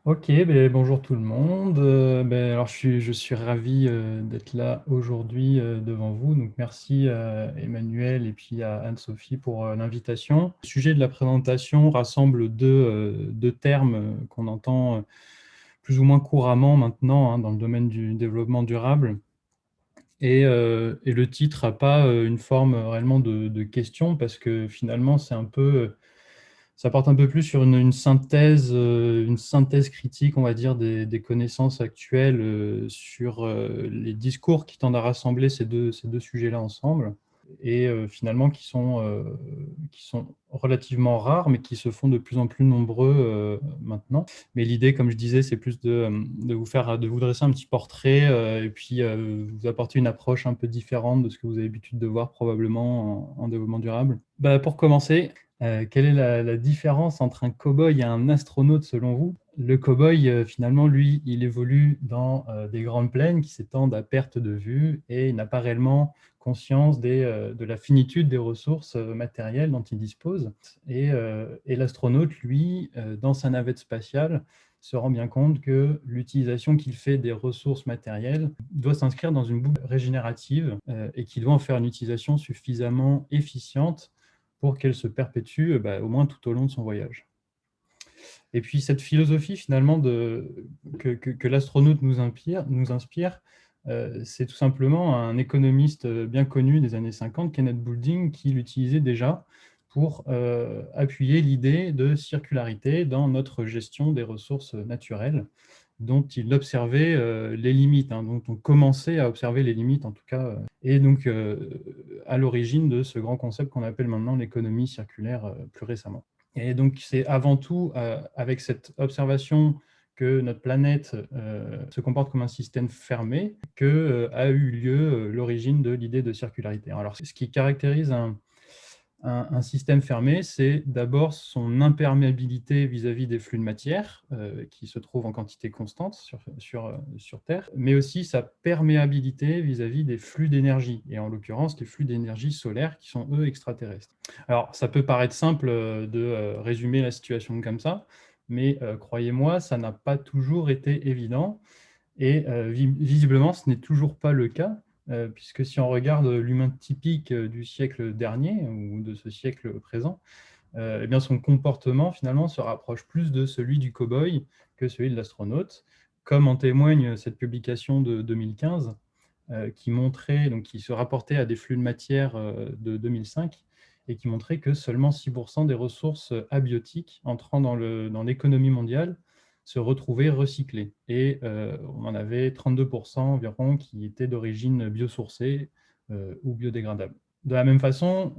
Ok, ben, bonjour tout le monde. Alors je suis ravi d'être là aujourd'hui devant vous. Donc merci Emmanuel et puis à Anne-Sophie pour l'invitation. Le sujet de la présentation rassemble deux termes qu'on entend plus ou moins couramment maintenant hein, dans le domaine du développement durable. Et le titre n'a pas une forme réellement de question parce que finalement c'est un peu ça porte un peu plus sur une synthèse critique, on va dire, des connaissances actuelles sur les discours qui tendent à rassembler ces deux sujets-là ensemble, et finalement qui sont relativement rares, mais qui se font de plus en plus nombreux maintenant. Mais l'idée, comme je disais, c'est plus de vous dresser un petit portrait et puis vous apporter une approche un peu différente de ce que vous avez l'habitude de voir probablement en développement durable. Pour commencer, quelle est la différence entre un cow-boy et un astronaute selon vous? Le cow-boy, finalement, lui, il évolue dans des grandes plaines qui s'étendent à perte de vue et il n'a pas réellement conscience de la finitude des ressources matérielles dont il dispose. Et l'astronaute, lui, dans sa navette spatiale, se rend bien compte que l'utilisation qu'il fait des ressources matérielles doit s'inscrire dans une boucle régénérative et qu'il doit en faire une utilisation suffisamment efficiente pour qu'elle se perpétue au moins tout au long de son voyage. Et puis cette philosophie finalement que l'astronaute nous inspire, c'est tout simplement un économiste bien connu des années 50, Kenneth Boulding, qui l'utilisait déjà pour appuyer l'idée de circularité dans notre gestion des ressources naturelles, dont il observait les limites, hein, dont on commençait à observer les limites en tout cas, et donc à l'origine de ce grand concept qu'on appelle maintenant l'économie circulaire plus récemment. Et donc, c'est avant tout avec cette observation que notre planète se comporte comme un système fermé que a eu lieu l'origine de l'idée de circularité. Alors, ce qui caractérise un système fermé, c'est d'abord son imperméabilité vis-à-vis des flux de matière qui se trouvent en quantité constante sur Terre, mais aussi sa perméabilité vis-à-vis des flux d'énergie, et en l'occurrence les flux d'énergie solaire qui sont eux extraterrestres. Alors ça peut paraître simple de résumer la situation comme ça, mais croyez-moi, ça n'a pas toujours été évident. Et visiblement, ce n'est toujours pas le cas, puisque si on regarde l'humain typique du siècle dernier ou de ce siècle présent, eh bien son comportement finalement se rapproche plus de celui du cow-boy que celui de l'astronaute, comme en témoigne cette publication de 2015 qui se rapportait à des flux de matière de 2005 et qui montrait que seulement 6% des ressources abiotiques entrant dans l'économie mondiale se retrouvaient recyclées. Et on en avait 32% environ qui étaient d'origine biosourcée ou biodégradable. De la même façon,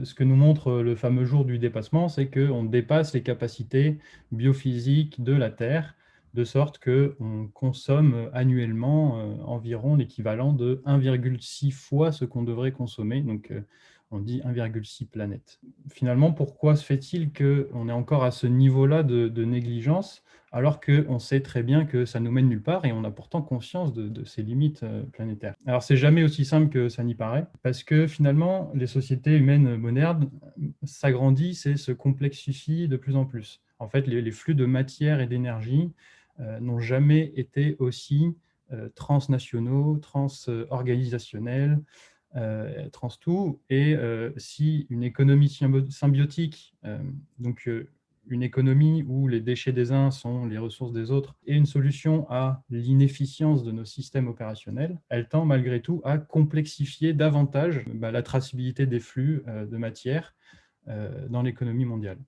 ce que nous montre le fameux jour du dépassement, c'est qu'on dépasse les capacités biophysiques de la Terre, de sorte qu'on consomme annuellement environ l'équivalent de 1,6 fois ce qu'on devrait consommer. Donc, on dit 1,6 planètes. Finalement, pourquoi se fait-il qu'on est encore à ce niveau-là de négligence, alors qu'on sait très bien que ça nous mène nulle part et on a pourtant conscience de ces limites planétaires? Alors, c'est jamais aussi simple que ça n'y paraît, parce que finalement, les sociétés humaines modernes s'agrandissent et se complexifient de plus en plus. En fait, les flux de matière et d'énergie n'ont jamais été aussi transnationaux, transorganisationnels, trans-tout. Et si une économie symbiotique, donc une économie où les déchets des uns sont les ressources des autres, est une solution à l'inefficience de nos systèmes opérationnels, elle tend malgré tout à complexifier davantage la traçabilité des flux de matière dans l'économie mondiale.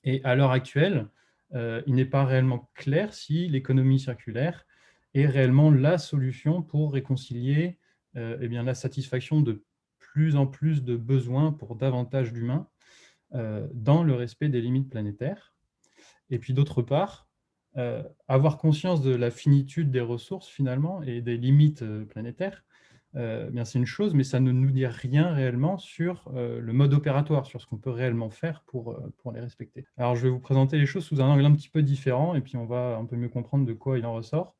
Et à l'heure actuelle, il n'est pas réellement clair si l'économie circulaire est réellement la solution pour réconcilier la satisfaction de plus en plus de besoins pour davantage d'humains dans le respect des limites planétaires. Et puis d'autre part, avoir conscience de la finitude des ressources finalement et des limites planétaires, bien c'est une chose, mais ça ne nous dit rien réellement sur le mode opératoire, sur ce qu'on peut réellement faire pour les respecter. Alors je vais vous présenter les choses sous un angle un petit peu différent et puis on va un peu mieux comprendre de quoi il en ressort.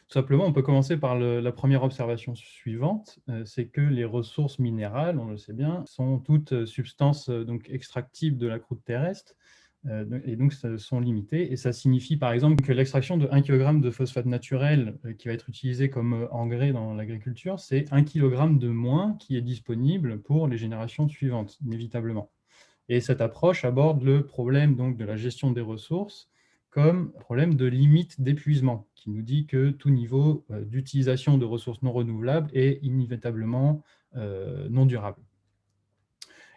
Tout simplement, on peut commencer par la première observation suivante, c'est que les ressources minérales, on le sait bien, sont toutes substances donc extractibles de la croûte terrestre, et donc sont limitées. Et ça signifie par exemple que l'extraction de 1 kg de phosphate naturel qui va être utilisé comme engrais dans l'agriculture, c'est 1 kg de moins qui est disponible pour les générations suivantes, inévitablement. Et cette approche aborde le problème donc, de la gestion des ressources comme problème de limite d'épuisement, qui nous dit que tout niveau d'utilisation de ressources non renouvelables est inévitablement non durable.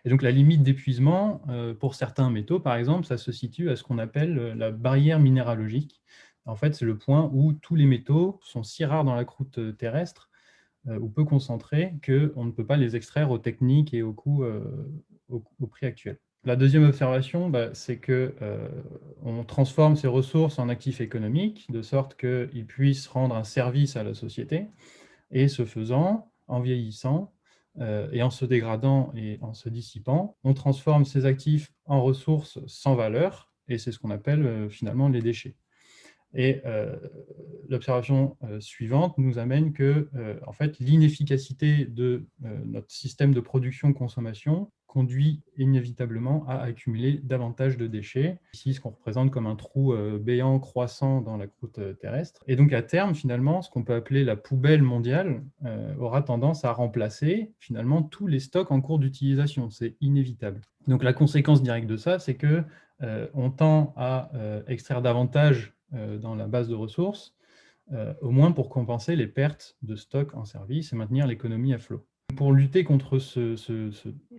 Et donc la limite d'épuisement, pour certains métaux, par exemple, ça se situe à ce qu'on appelle la barrière minéralogique. En fait, c'est le point où tous les métaux sont si rares dans la croûte terrestre ou peu concentrés qu'on ne peut pas les extraire aux techniques et au prix actuel. La deuxième observation, c'est qu'on transforme ces ressources en actifs économiques, de sorte qu'ils puissent rendre un service à la société, et ce faisant, en vieillissant, et en se dégradant et en se dissipant, on transforme ces actifs en ressources sans valeur, et c'est ce qu'on appelle finalement les déchets. Et l'observation suivante nous amène que en fait, l'inefficacité de notre système de production-consommation conduit inévitablement à accumuler davantage de déchets. Ici, ce qu'on représente comme un trou béant croissant dans la croûte terrestre. Et donc, à terme, finalement, ce qu'on peut appeler la poubelle mondiale aura tendance à remplacer finalement tous les stocks en cours d'utilisation. C'est inévitable. Donc, la conséquence directe de ça, c'est que on tend à extraire davantage dans la base de ressources, au moins pour compenser les pertes de stock en service et maintenir l'économie à flot. Pour lutter contre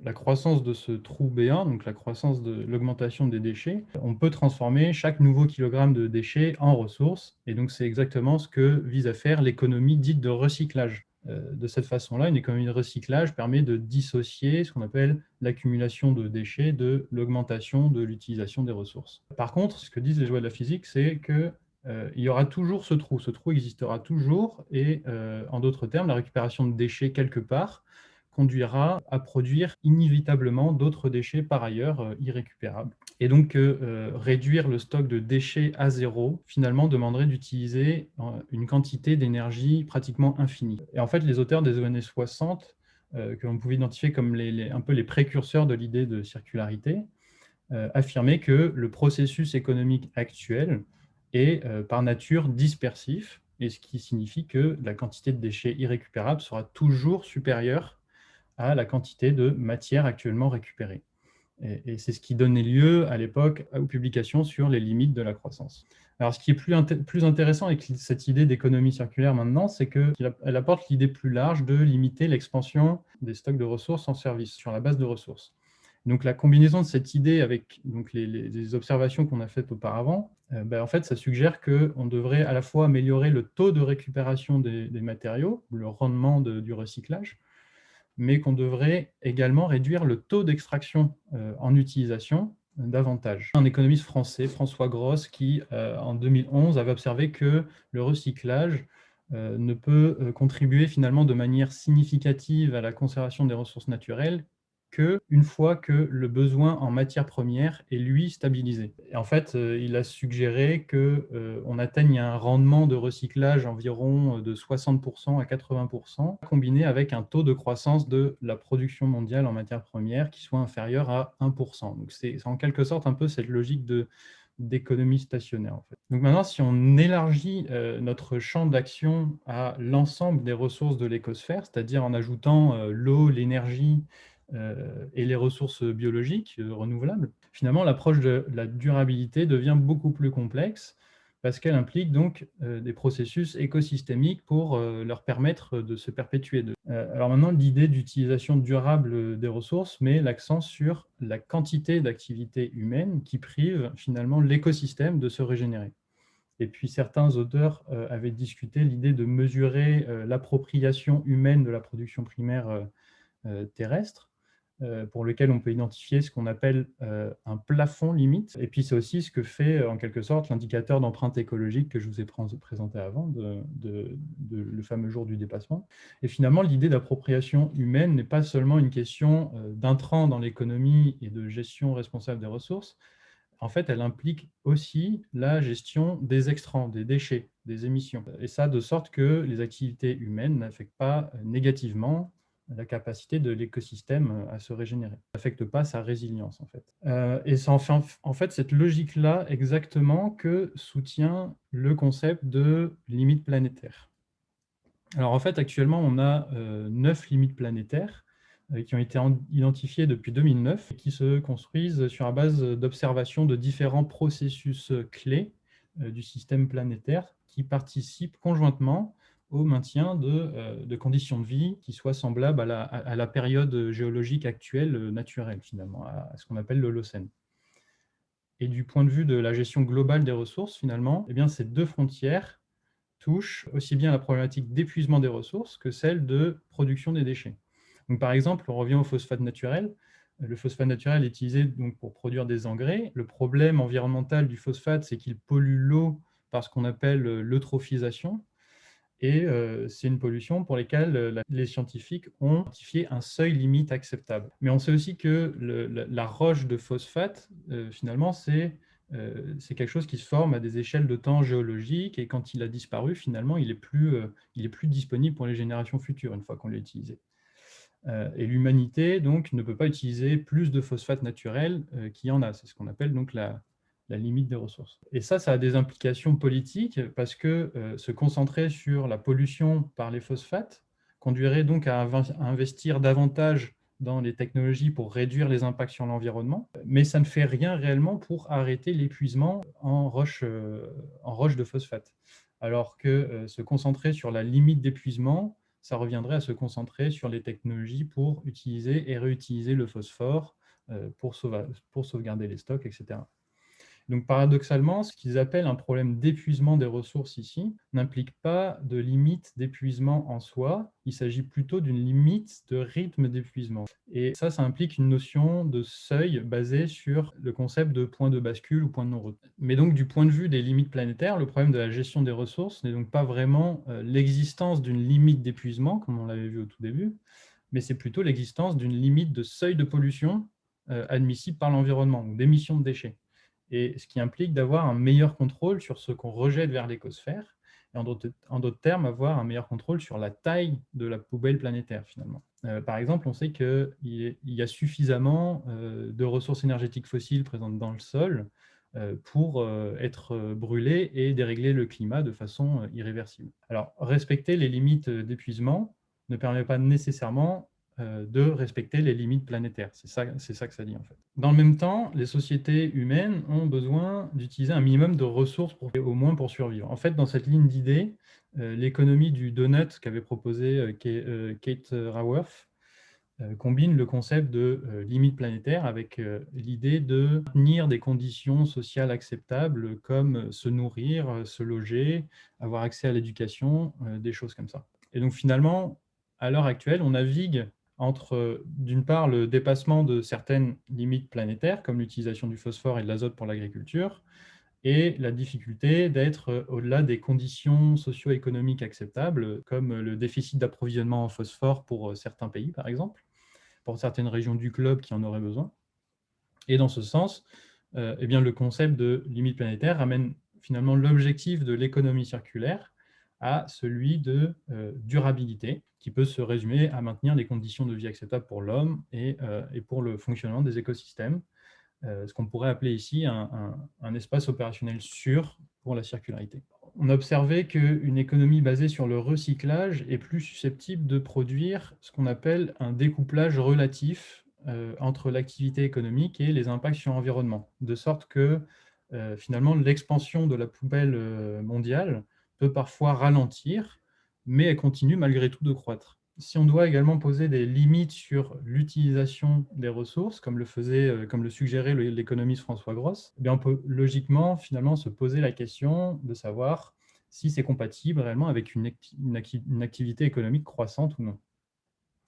la croissance de ce trou béant, donc la croissance de l'augmentation des déchets, on peut transformer chaque nouveau kilogramme de déchets en ressources, et donc c'est exactement ce que vise à faire l'économie dite de recyclage. De cette façon-là, une économie de recyclage permet de dissocier ce qu'on appelle l'accumulation de déchets de l'augmentation de l'utilisation des ressources. Par contre, ce que disent les lois de la physique, c'est que il y aura toujours ce trou existera toujours, et en d'autres termes, la récupération de déchets quelque part conduira à produire inévitablement d'autres déchets par ailleurs irrécupérables. Et donc, réduire le stock de déchets à zéro, finalement, demanderait d'utiliser une quantité d'énergie pratiquement infinie. Et en fait, les auteurs des années 60, que l'on pouvait identifier comme un peu les précurseurs de l'idée de circularité, affirmaient que le processus économique actuel est par nature dispersif, et ce qui signifie que la quantité de déchets irrécupérables sera toujours supérieure à la quantité de matière actuellement récupérée. Et c'est ce qui donnait lieu à l'époque aux publications sur les limites de la croissance. Alors, ce qui est plus intéressant avec cette idée d'économie circulaire maintenant, c'est qu'elle apporte l'idée plus large de limiter l'expansion des stocks de ressources en service sur la base de ressources. Donc, la combinaison de cette idée avec donc, les observations qu'on a faites auparavant, en fait, ça suggère qu'on devrait à la fois améliorer le taux de récupération des matériaux, le rendement du recyclage, mais qu'on devrait également réduire le taux d'extraction en utilisation davantage. Un économiste français, François Gross, qui en 2011 avait observé que le recyclage ne peut contribuer finalement de manière significative à la conservation des ressources naturelles qu'une fois que le besoin en matières premières est, lui, stabilisé. Et en fait, il a suggéré qu'on atteigne un rendement de recyclage environ de 60% à 80%, combiné avec un taux de croissance de la production mondiale en matières premières qui soit inférieur à 1%. Donc c'est en quelque sorte un peu cette logique d'économie stationnaire. En fait. Donc maintenant, si on élargit notre champ d'action à l'ensemble des ressources de l'écosphère, c'est-à-dire en ajoutant l'eau, l'énergie, et les ressources biologiques renouvelables, finalement, l'approche de la durabilité devient beaucoup plus complexe parce qu'elle implique donc des processus écosystémiques pour leur permettre de se perpétuer. Alors maintenant, l'idée d'utilisation durable des ressources met l'accent sur la quantité d'activités humaines qui privent finalement l'écosystème de se régénérer. Et puis certains auteurs avaient discuté l'idée de mesurer l'appropriation humaine de la production primaire terrestre, pour lequel on peut identifier ce qu'on appelle un plafond limite. Et puis c'est aussi ce que fait en quelque sorte l'indicateur d'empreinte écologique que je vous ai présenté avant, le fameux jour du dépassement. Et finalement, l'idée d'appropriation humaine n'est pas seulement une question d'intrant dans l'économie et de gestion responsable des ressources. En fait, elle implique aussi la gestion des extrants, des déchets, des émissions. Et ça, de sorte que les activités humaines n'affectent pas négativement la capacité de l'écosystème à se régénérer. Ça n'affecte pas sa résilience, en fait. Et c'est en fait cette logique-là exactement que soutient le concept de limite planétaire. Alors en fait, actuellement, on a 9 limites planétaires qui ont été identifiées depuis 2009 et qui se construisent sur la base d'observations de différents processus clés du système planétaire qui participent conjointement au maintien de conditions de vie qui soient semblables à la période géologique actuelle naturelle, finalement, à ce qu'on appelle l'Holocène. Et du point de vue de la gestion globale des ressources, finalement, eh bien, ces deux frontières touchent aussi bien la problématique d'épuisement des ressources que celle de production des déchets. Donc, par exemple, on revient au phosphate naturel. Le phosphate naturel est utilisé donc, pour produire des engrais. Le problème environnemental du phosphate, c'est qu'il pollue l'eau par ce qu'on appelle l'eutrophisation. Et c'est une pollution pour laquelle les scientifiques ont identifié un seuil limite acceptable. Mais on sait aussi que la roche de phosphate, finalement, c'est quelque chose qui se forme à des échelles de temps géologiques, et quand il a disparu, finalement, il est plus disponible pour les générations futures, une fois qu'on l'a utilisé. Et l'humanité, donc, ne peut pas utiliser plus de phosphate naturel qu'il y en a. C'est ce qu'on appelle donc la limite des ressources. Et ça a des implications politiques parce que se concentrer sur la pollution par les phosphates conduirait donc à investir davantage dans les technologies pour réduire les impacts sur l'environnement, mais ça ne fait rien réellement pour arrêter l'épuisement en roche de phosphate. Alors que se concentrer sur la limite d'épuisement, ça reviendrait à se concentrer sur les technologies pour utiliser et réutiliser le phosphore pour sauvegarder les stocks, etc. Donc paradoxalement, ce qu'ils appellent un problème d'épuisement des ressources ici n'implique pas de limite d'épuisement en soi, il s'agit plutôt d'une limite de rythme d'épuisement. Et ça implique une notion de seuil basée sur le concept de point de bascule ou point de non-retour. Mais donc du point de vue des limites planétaires, le problème de la gestion des ressources n'est donc pas vraiment l'existence d'une limite d'épuisement, comme on l'avait vu au tout début, mais c'est plutôt l'existence d'une limite de seuil de pollution admissible par l'environnement, ou d'émission de déchets. Et ce qui implique d'avoir un meilleur contrôle sur ce qu'on rejette vers l'écosphère, et en d'autres termes, avoir un meilleur contrôle sur la taille de la poubelle planétaire, finalement. Par exemple, on sait qu'il y a suffisamment de ressources énergétiques fossiles présentes dans le sol pour être brûlées et dérégler le climat de façon irréversible. Alors, respecter les limites d'épuisement ne permet pas nécessairement de respecter les limites planétaires. C'est ça que ça dit, en fait. Dans le même temps, les sociétés humaines ont besoin d'utiliser un minimum de ressources, au moins pour survivre. En fait, dans cette ligne d'idées, l'économie du donut qu'avait proposé Kate Raworth combine le concept de limite planétaire avec l'idée de maintenir des conditions sociales acceptables comme se nourrir, se loger, avoir accès à l'éducation, des choses comme ça. Et donc finalement, à l'heure actuelle, on navigue entre, d'une part, le dépassement de certaines limites planétaires, comme l'utilisation du phosphore et de l'azote pour l'agriculture, et la difficulté d'être au-delà des conditions socio-économiques acceptables, comme le déficit d'approvisionnement en phosphore pour certains pays, par exemple, pour certaines régions du globe qui en auraient besoin. Et dans ce sens, eh bien, le concept de limite planétaire ramène finalement l'objectif de l'économie circulaire à celui de durabilité, qui peut se résumer à maintenir les conditions de vie acceptables pour l'homme et pour le fonctionnement des écosystèmes, ce qu'on pourrait appeler ici un espace opérationnel sûr pour la circularité. On a observé qu'une économie basée sur le recyclage est plus susceptible de produire ce qu'on appelle un découplage relatif entre l'activité économique et les impacts sur l'environnement, de sorte que finalement l'expansion de la poubelle mondiale peut parfois ralentir, mais elle continue malgré tout de croître. Si on doit également poser des limites sur l'utilisation des ressources, comme le suggérait l'économiste François Gross, eh bien on peut logiquement finalement se poser la question de savoir si c'est compatible réellement avec une activité économique croissante ou non.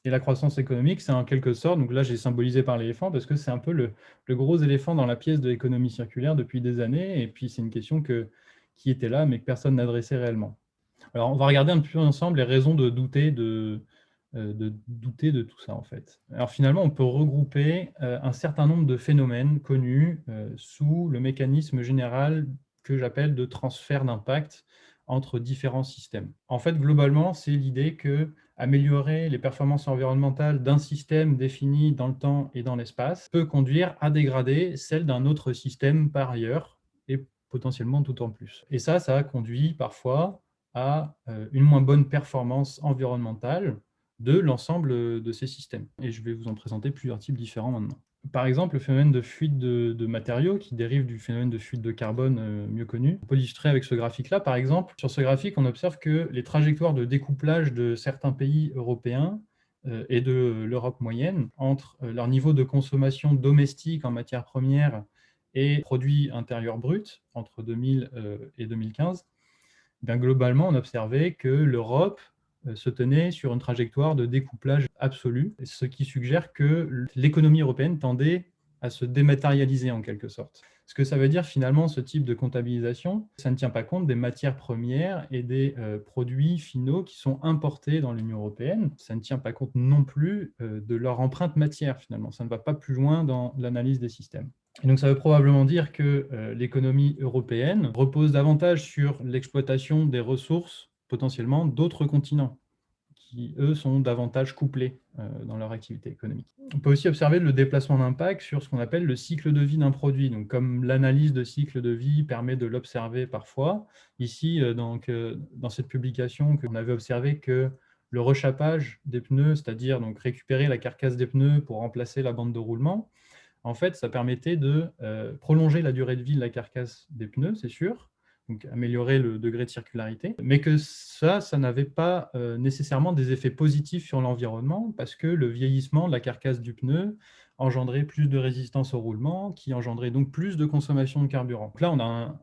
Et la croissance économique, c'est en quelque sorte, donc là j'ai symbolisé par l'éléphant, parce que c'est un peu le gros éléphant dans la pièce de l'économie circulaire depuis des années, et puis c'est une question qui était là, mais que personne n'adressait réellement. Alors on va regarder un peu ensemble les raisons de douter de tout ça, en fait. Alors finalement, on peut regrouper un certain nombre de phénomènes connus sous le mécanisme général que j'appelle de transfert d'impact entre différents systèmes. En fait, globalement, c'est l'idée que Améliorer les performances environnementales d'un système défini dans le temps et dans l'espace peut conduire à dégrader celles d'un autre système par ailleurs, et potentiellement tout en plus. Et ça a conduit parfois à une moins bonne performance environnementale de l'ensemble de ces systèmes. Et je vais vous en présenter plusieurs types différents maintenant. Par exemple, le phénomène de fuite de matériaux qui dérive du phénomène de fuite de carbone mieux connu. On peut l'illustrer avec ce graphique-là, par exemple. Sur ce graphique, on observe que les trajectoires de découplage de certains pays européens et de l'Europe moyenne entre leur niveau de consommation domestique en matières premières et produits intérieurs bruts entre 2000 et 2015, bien, globalement, on observait que l'Europe se tenait sur une trajectoire de découplage absolu, ce qui suggère que l'économie européenne tendait à se dématérialiser en quelque sorte. Ce que ça veut dire finalement, ce type de comptabilisation, ça ne tient pas compte des matières premières et des produits finaux qui sont importés dans l'Union européenne. Ça ne tient pas compte non plus de leur empreinte matière finalement. Ça ne va pas plus loin dans l'analyse des systèmes. Et donc ça veut probablement dire que l'économie européenne repose davantage sur l'exploitation des ressources potentiellement d'autres continents, qui, eux, sont davantage couplés dans leur activité économique. On peut aussi observer le déplacement d'impact sur ce qu'on appelle le cycle de vie d'un produit. Donc, comme l'analyse de cycle de vie permet de l'observer parfois, ici, dans cette publication, on avait observé que le rechappage des pneus, c'est-à-dire donc récupérer la carcasse des pneus pour remplacer la bande de roulement, en fait, ça permettait de prolonger la durée de vie de la carcasse des pneus, c'est sûr, donc améliorer le degré de circularité, mais que ça n'avait pas nécessairement des effets positifs sur l'environnement, parce que le vieillissement de la carcasse du pneu engendrait plus de résistance au roulement, qui engendrait donc plus de consommation de carburant. Donc là, on a un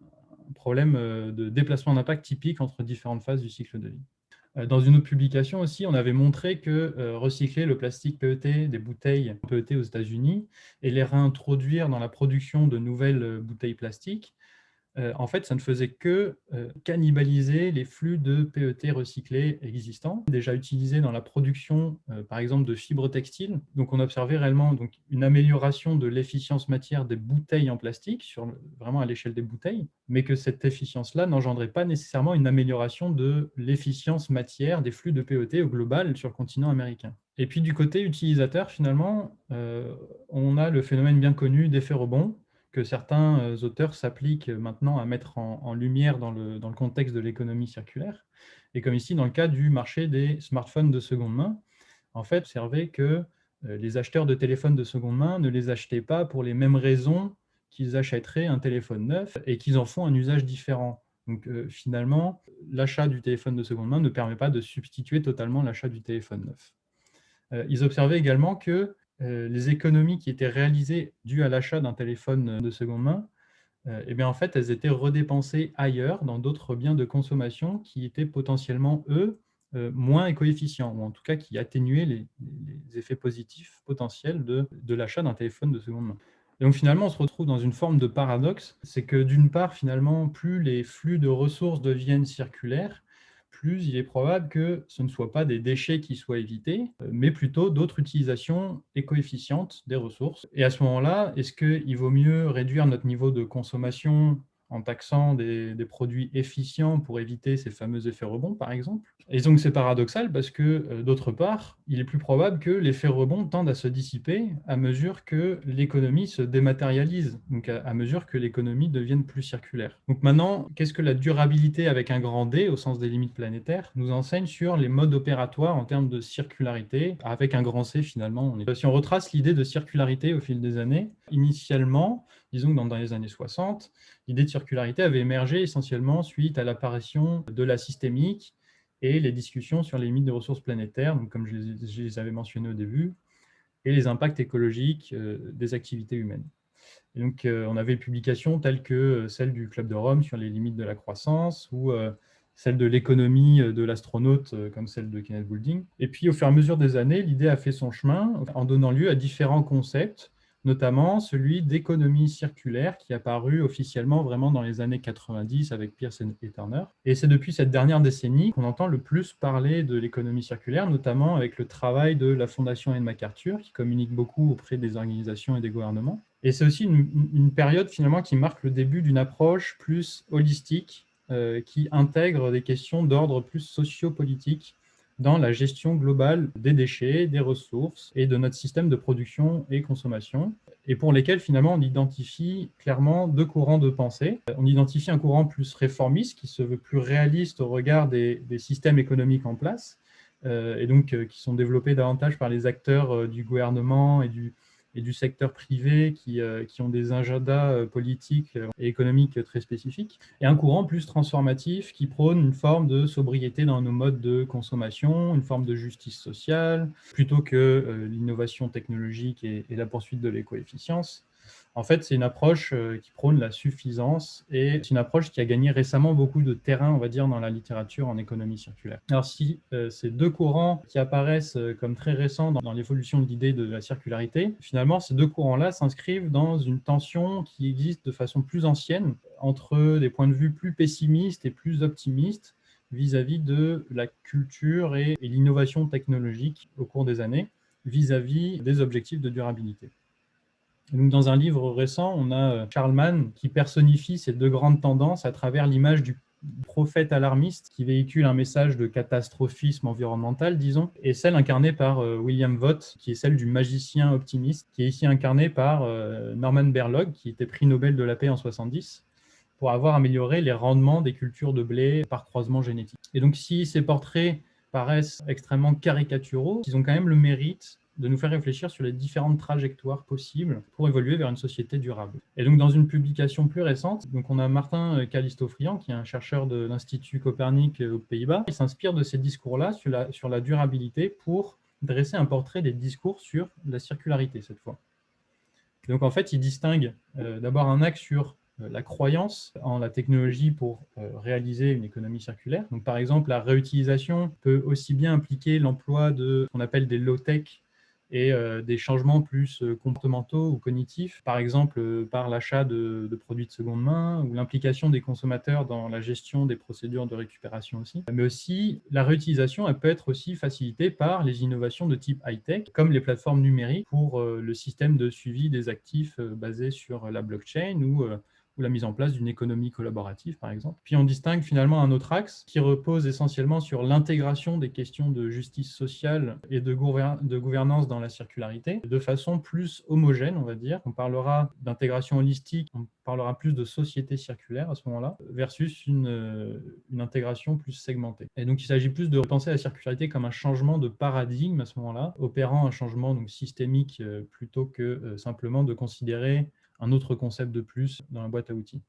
problème de déplacement d'impact typique entre différentes phases du cycle de vie. Dans une autre publication aussi, on avait montré que recycler le plastique PET des bouteilles PET aux États-Unis et les réintroduire dans la production de nouvelles bouteilles plastiques, en fait, ça ne faisait que cannibaliser les flux de PET recyclés existants, déjà utilisés dans la production, par exemple, de fibres textiles. Donc, on observait réellement donc, une amélioration de l'efficience matière des bouteilles en plastique, vraiment à l'échelle des bouteilles, mais que cette efficience-là n'engendrait pas nécessairement une amélioration de l'efficience matière des flux de PET au global sur le continent américain. Et puis, du côté utilisateur, finalement, on a le phénomène bien connu d'effet rebond, que certains auteurs s'appliquent maintenant à mettre en lumière dans le contexte de l'économie circulaire. Et comme ici, dans le cas du marché des smartphones de seconde main, en fait, observer que les acheteurs de téléphones de seconde main ne les achetaient pas pour les mêmes raisons qu'ils achèteraient un téléphone neuf et qu'ils en font un usage différent. Donc finalement, l'achat du téléphone de seconde main ne permet pas de substituer totalement l'achat du téléphone neuf. Ils observaient également que les économies qui étaient réalisées dues à l'achat d'un téléphone de seconde main, eh bien, en fait, elles étaient redépensées ailleurs, dans d'autres biens de consommation qui étaient potentiellement, eux, moins éco-efficients, ou en tout cas qui atténuaient les effets positifs potentiels de l'achat d'un téléphone de seconde main. Et donc finalement, on se retrouve dans une forme de paradoxe, c'est que d'une part, finalement, plus les flux de ressources deviennent circulaires, plus il est probable que ce ne soient pas des déchets qui soient évités, mais plutôt d'autres utilisations éco-efficientes des ressources. Et à ce moment-là, est-ce qu'il vaut mieux réduire notre niveau de consommation en taxant des produits efficients pour éviter ces fameux effets rebonds, par exemple? Et donc c'est paradoxal parce que, d'autre part, il est plus probable que l'effet rebond tende à se dissiper à mesure que l'économie se dématérialise, donc à mesure que l'économie devienne plus circulaire. Donc maintenant, qu'est-ce que la durabilité avec un grand D, au sens des limites planétaires, nous enseigne sur les modes opératoires en termes de circularité, avec un grand C finalement? Si on retrace l'idée de circularité au fil des années, initialement, disons que dans les années 60, l'idée de circularité avait émergé essentiellement suite à l'apparition de la systémique et les discussions sur les limites de ressources planétaires, donc comme je les avais mentionnés au début, et les impacts écologiques des activités humaines. Et donc, on avait des publications telles que celle du Club de Rome sur les limites de la croissance, ou celle de l'économie de l'astronaute, comme celle de Kenneth Boulding. Et puis, au fur et à mesure des années, l'idée a fait son chemin en donnant lieu à différents concepts, notamment celui d'économie circulaire qui est apparu officiellement vraiment dans les années 90 avec Pearce et Turner. Et c'est depuis cette dernière décennie qu'on entend le plus parler de l'économie circulaire, notamment avec le travail de la Fondation Ellen MacArthur, qui communique beaucoup auprès des organisations et des gouvernements. Et c'est aussi une période finalement qui marque le début d'une approche plus holistique, qui intègre des questions d'ordre plus sociopolitique dans la gestion globale des déchets, des ressources et de notre système de production et consommation, et pour lesquels finalement on identifie clairement deux courants de pensée. On identifie un courant plus réformiste qui se veut plus réaliste au regard des systèmes économiques en place, et donc qui sont développés davantage par les acteurs du gouvernement et du secteur privé qui ont des agendas politiques et économiques très spécifiques, et un courant plus transformatif qui prône une forme de sobriété dans nos modes de consommation, une forme de justice sociale, plutôt que l'innovation technologique et la poursuite de l'éco-efficience. En fait, c'est une approche qui prône la suffisance et c'est une approche qui a gagné récemment beaucoup de terrain, on va dire, dans la littérature en économie circulaire. Alors, si ces deux courants qui apparaissent comme très récents dans l'évolution de l'idée de la circularité, finalement, ces deux courants-là s'inscrivent dans une tension qui existe de façon plus ancienne entre des points de vue plus pessimistes et plus optimistes vis-à-vis de la culture et l'innovation technologique au cours des années, vis-à-vis des objectifs de durabilité. Et donc, dans un livre récent, on a Charles Mann qui personnifie ces deux grandes tendances à travers l'image du prophète alarmiste qui véhicule un message de catastrophisme environnemental, disons, et celle incarnée par William Vaught, qui est celle du magicien optimiste, qui est ici incarnée par Norman Borlaug, qui était prix Nobel de la paix en 70, pour avoir amélioré les rendements des cultures de blé par croisement génétique. Et donc, si ces portraits paraissent extrêmement caricaturaux, ils ont quand même le mérite de nous faire réfléchir sur les différentes trajectoires possibles pour évoluer vers une société durable. Et donc, dans une publication plus récente, donc on a Martin Callisto-Friand, qui est un chercheur de l'Institut Copernic aux Pays-Bas. Il s'inspire de ces discours-là sur la durabilité pour dresser un portrait des discours sur la circularité, cette fois. Donc, en fait, il distingue d'abord un axe sur la croyance en la technologie pour réaliser une économie circulaire. Donc, par exemple, la réutilisation peut aussi bien impliquer l'emploi de ce qu'on appelle des low-tech et des changements plus comportementaux ou cognitifs, par exemple par l'achat de produits de seconde main ou l'implication des consommateurs dans la gestion des procédures de récupération aussi. Mais aussi, la réutilisation, elle peut être aussi facilitée par les innovations de type high-tech, comme les plateformes numériques pour le système de suivi des actifs basé sur la blockchain ou la mise en place d'une économie collaborative, par exemple. Puis on distingue finalement un autre axe qui repose essentiellement sur l'intégration des questions de justice sociale et de gouvernance dans la circularité, de façon plus homogène, on va dire. On parlera d'intégration holistique, on parlera plus de société circulaire à ce moment-là, versus une intégration plus segmentée. Et donc il s'agit plus de penser la circularité comme un changement de paradigme à ce moment-là, opérant un changement donc, systémique plutôt que simplement de considérer un autre concept de plus dans la boîte à outils.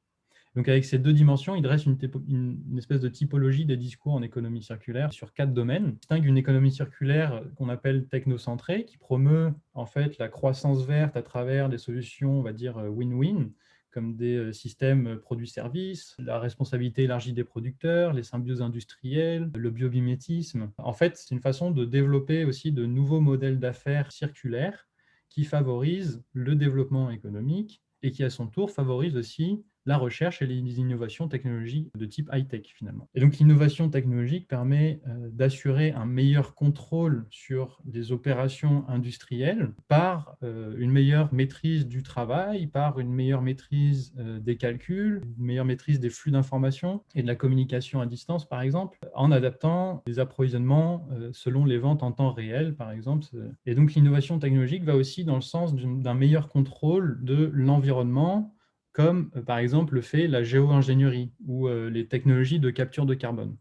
Donc avec ces deux dimensions, il dresse une espèce de typologie des discours en économie circulaire sur 4 domaines. Il distingue une économie circulaire qu'on appelle technocentrée, qui promeut en fait la croissance verte à travers des solutions, on va dire, win-win, comme des systèmes produits-services, la responsabilité élargie des producteurs, les symbioses industrielles, le biomimétisme. En fait, c'est une façon de développer aussi de nouveaux modèles d'affaires circulaires qui favorisent le développement économique et qui, à son tour, favorise aussi la recherche et les innovations technologiques de type high-tech, finalement. Et donc, l'innovation technologique permet d'assurer un meilleur contrôle sur les opérations industrielles par une meilleure maîtrise du travail, par une meilleure maîtrise des calculs, une meilleure maîtrise des flux d'informations et de la communication à distance, par exemple, en adaptant les approvisionnements selon les ventes en temps réel, par exemple. Et donc, l'innovation technologique va aussi dans le sens d'un meilleur contrôle de l'environnement, comme par exemple le fait la géo-ingénierie ou les technologies de capture de carbone.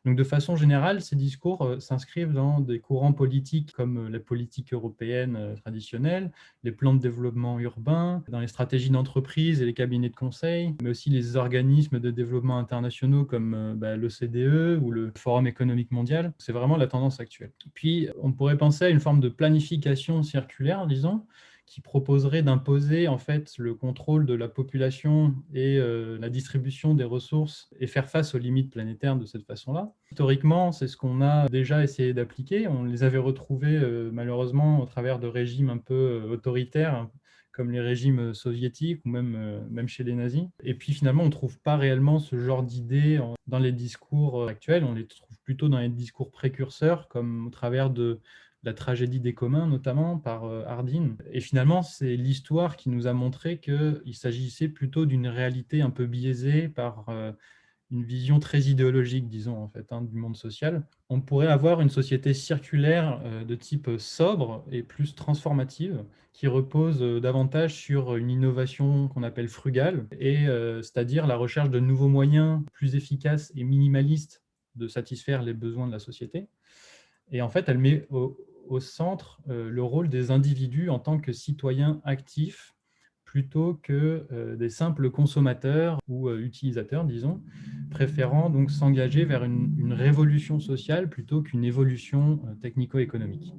Donc de façon générale, ces discours s'inscrivent dans des courants politiques comme la politique européenne traditionnelle, les plans de développement urbain, dans les stratégies d'entreprise et les cabinets de conseil, mais aussi les organismes de développement internationaux comme l'OCDE ou le Forum économique mondial. C'est vraiment la tendance actuelle. Puis on pourrait penser à une forme de planification circulaire, disons, qui proposerait d'imposer en fait le contrôle de la population et la distribution des ressources et faire face aux limites planétaires de cette façon-là. Historiquement, c'est ce qu'on a déjà essayé d'appliquer. On les avait retrouvés malheureusement au travers de régimes un peu autoritaires, hein, comme les régimes soviétiques ou même chez les nazis. Et puis finalement, on ne trouve pas réellement ce genre d'idées dans les discours actuels. On les trouve plutôt dans les discours précurseurs, comme au travers de la tragédie des communs, notamment par Hardin. Et finalement, c'est l'histoire qui nous a montré qu'il s'agissait plutôt d'une réalité un peu biaisée par une vision très idéologique, disons, en fait, du monde social. On pourrait avoir une société circulaire de type sobre et plus transformative, qui repose davantage sur une innovation qu'on appelle frugale, c'est-à-dire la recherche de nouveaux moyens plus efficaces et minimalistes de satisfaire les besoins de la société. Et en fait, elle met au centre le rôle des individus en tant que citoyens actifs plutôt que des simples consommateurs ou utilisateurs, disons, préférant donc s'engager vers une révolution sociale plutôt qu'une évolution technico-économique.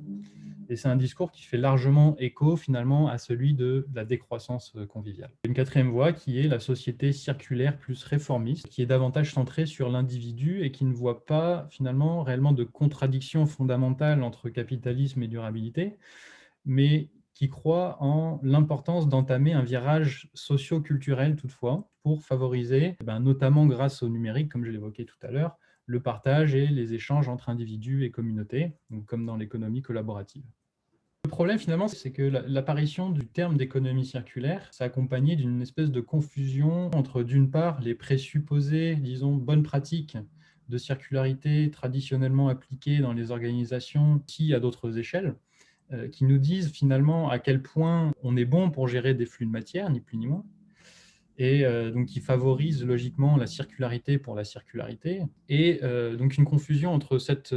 Et c'est un discours qui fait largement écho finalement à celui de la décroissance conviviale. Une quatrième voie qui est la société circulaire plus réformiste, qui est davantage centrée sur l'individu et qui ne voit pas finalement réellement de contradiction fondamentale entre capitalisme et durabilité, mais qui croit en l'importance d'entamer un virage socio-culturel toutefois pour favoriser, notamment grâce au numérique, comme je l'évoquais tout à l'heure, le partage et les échanges entre individus et communautés, donc comme dans l'économie collaborative. Le problème finalement, c'est que l'apparition du terme d'économie circulaire s'est accompagnée d'une espèce de confusion entre d'une part les présupposés, disons, bonnes pratiques de circularité traditionnellement appliquées dans les organisations, qui à d'autres échelles, qui nous disent finalement à quel point on est bon pour gérer des flux de matière, ni plus ni moins, et donc qui favorise logiquement la circularité pour la circularité, et donc une confusion entre cette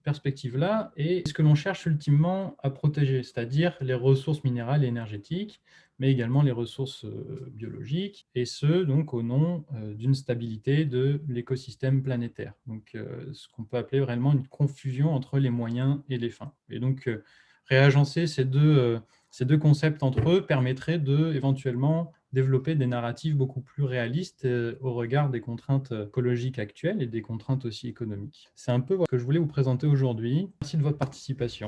perspective-là et ce que l'on cherche ultimement à protéger, c'est-à-dire les ressources minérales et énergétiques, mais également les ressources biologiques, et ce, donc au nom d'une stabilité de l'écosystème planétaire. Donc ce qu'on peut appeler réellement une confusion entre les moyens et les fins. Et donc réagencer ces deux concepts entre eux permettrait de éventuellement développer des narratifs beaucoup plus réalistes au regard des contraintes écologiques actuelles et des contraintes aussi économiques. C'est un peu ce que je voulais vous présenter aujourd'hui. Merci de votre participation.